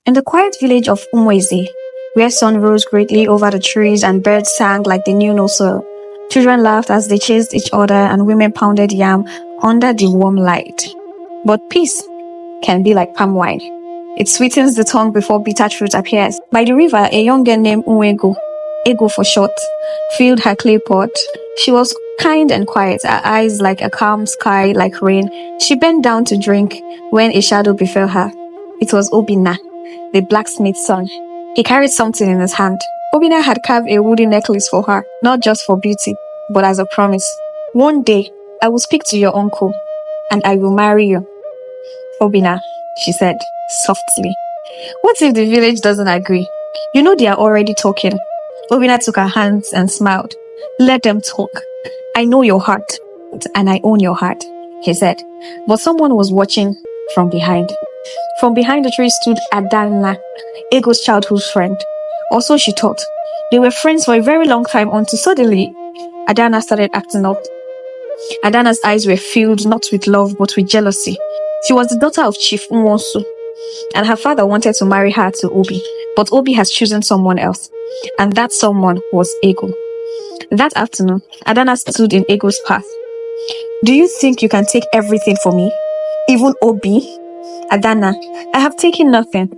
In the quiet village of Umwezi, where sun rose greatly over the trees and birds sang like they knew no sorrow, children laughed as they chased each other and women pounded yam under the warm light. But peace can be like palm wine. It sweetens the tongue before bitter truth appears. By the river, a young girl named Unwego, Ego for short, filled her clay pot. She was kind and quiet, her eyes like a calm sky, like rain. She bent down to drink when a shadow befell her. It was Obina, the blacksmith's son. He carried something in his hand. Obina had carved a wooden necklace for her, not just for beauty, but as a promise. One day, I will speak to your uncle, and I will marry you. Obina, she said, softly. What if the village doesn't agree? You know they are already talking. Obina took her hands and smiled. Let them talk. I know your heart, and I own your heart, he said. But someone was watching from behind. From behind the tree stood Adana, Ego's childhood friend. Or so she thought. They were friends for a very long time until suddenly Adana started acting up. Adana's eyes were filled not with love but with jealousy. She was the daughter of Chief Nwonsu, and her father wanted to marry her to Obi, but Obi has chosen someone else, and that someone was Ego. That afternoon, Adana stood in Ego's path. Do you think you can take everything from me? Even Obi? Adana, I have taken nothing.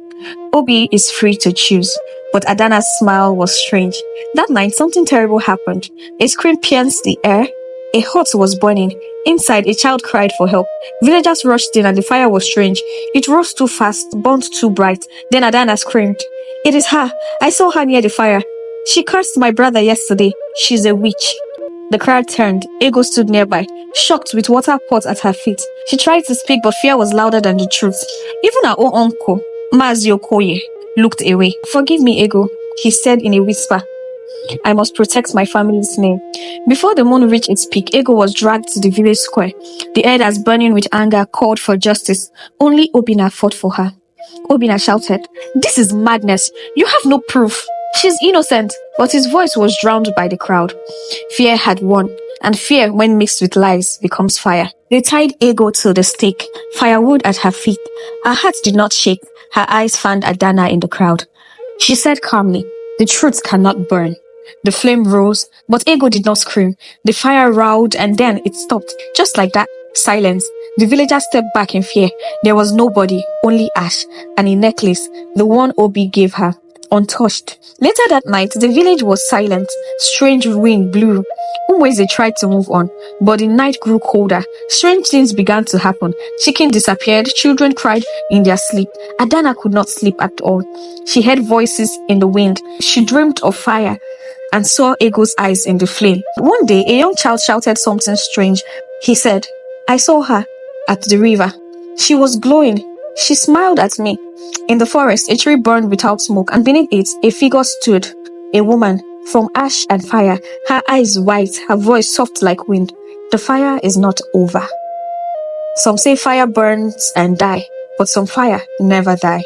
Obi is free to choose. But Adana's smile was strange. That night, something terrible happened. A scream pierced the air. A hut was burning. Inside, a child cried for help. Villagers rushed in and the fire was strange. It rose too fast, burned too bright. Then Adana screamed, It is her. I saw her near the fire. She cursed my brother yesterday. She's a witch. The crowd turned. Ego stood nearby, shocked with water pots at her feet. She tried to speak, but fear was louder than the truth. Even her own uncle, Mazi Okoye, looked away. Forgive me, Ego, he said in a whisper. I must protect my family's name. Before the moon reached its peak, Ego was dragged to the village square. The air that's burning with anger called for justice. Only Obina fought for her. Obina shouted, This is madness. You have no proof. She's innocent. But his voice was drowned by the crowd. Fear had won, and fear, when mixed with lies, becomes fire. They tied Ego to the stake, firewood at her feet. Her heart did not shake. Her eyes found Adana in the crowd. She said calmly, The truth cannot burn. The flame rose, but Ego did not scream. The fire roared and then it stopped. Just like that, silence. The villagers stepped back in fear. There was nobody, only ash, and a necklace, the one Obi gave her, untouched. Later that night, the village was silent. Strange wind blew. Umweze tried to move on, but the night grew colder. Strange things began to happen. Chicken disappeared. Children cried in their sleep. Adana could not sleep at all. She heard voices in the wind. She dreamed of fire and saw Ego's eyes in the flame. One day, a young child shouted something strange. He said, I saw her at the river. She was glowing. She smiled at me. In the forest, a tree burned without smoke, and beneath it, a figure stood, a woman, from ash and fire, her eyes white, her voice soft like wind. The fire is not over. Some say fire burns and die, but some fire never die.